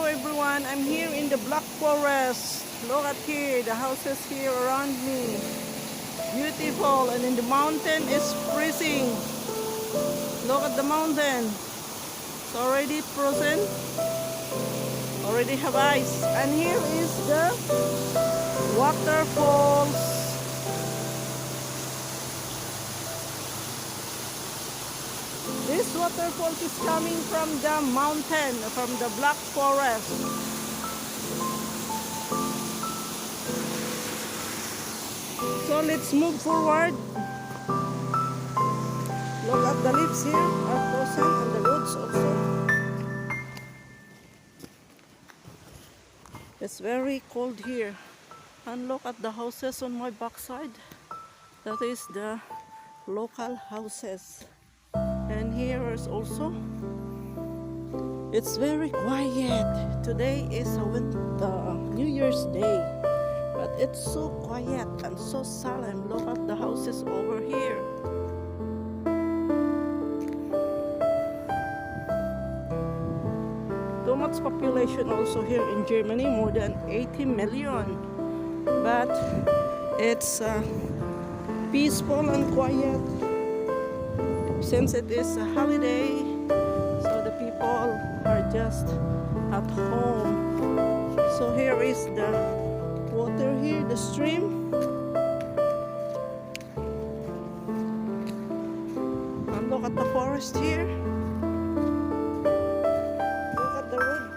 Hello everyone, I'm here in the Black Forest. Look at here, the houses here around me. Beautiful, and in the mountain is freezing. Look at the mountain. It's already frozen. Already have ice. And here is the waterfalls. This waterfall is coming from the mountain, from the Black Forest. So let's move forward. Look at the leaves here are frozen and the roads also. It's very cold here. And look at the houses on my backside. That is the local houses. And here is also, it's very quiet. Today is New Year's Day, but it's so quiet and so solemn. Look at the houses over here. Too much population also here in Germany, more than 80 million. But it's peaceful and quiet. Since it is a holiday, so the people are just at home. So here is the water here, the stream. And look at the forest here. Look at the road.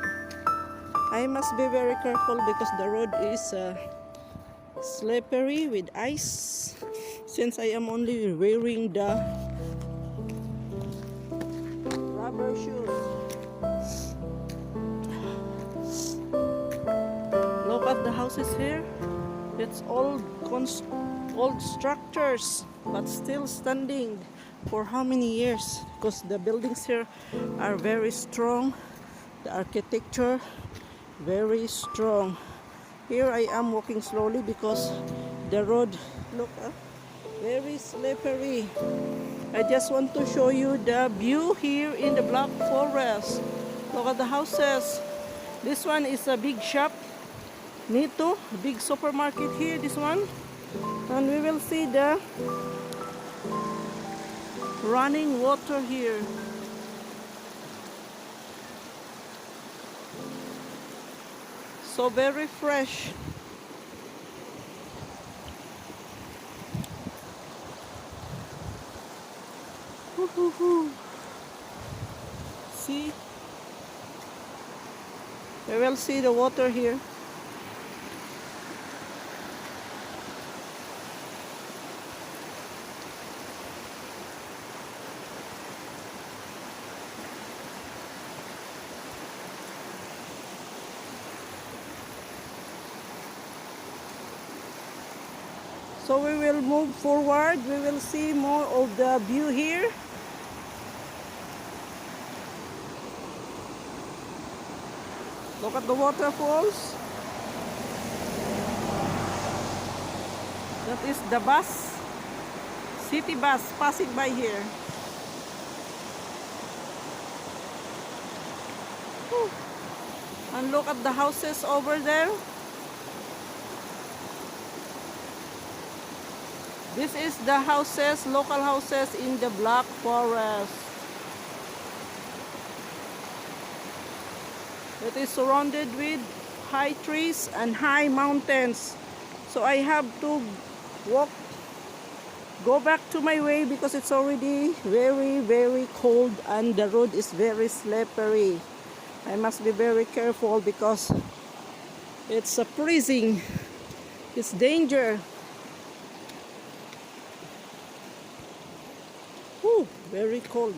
I must be very careful because the road is slippery with ice. Since I am only wearing the rubber shoes. Look at the houses here. It's old structures, but still standing for how many years? Because the buildings here are very strong. The architecture very strong. Here I am walking slowly because the road, look, very slippery. I just want to show you the view here in the Black Forest. Look at the houses. This one is a big shop. Nito, a big supermarket here, this one. And we will see the running water here. So very fresh. See? We will see the water here. So we will move forward. We will see more of the view here. Look at the waterfalls. That is the bus, city bus passing by here. Whew. And look at the houses over there. This is the houses, local houses in the Black Forest. It is surrounded with high trees and high mountains. So I have to go back to my way because it's already very, very cold and the road is very slippery. I must be very careful because it's freezing. It's danger. Whew, very cold.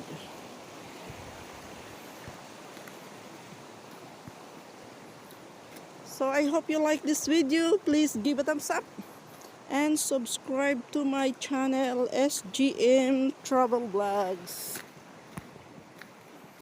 So I hope you like this video. Please give a thumbs up and subscribe to my channel, SGM Travel Vlogs.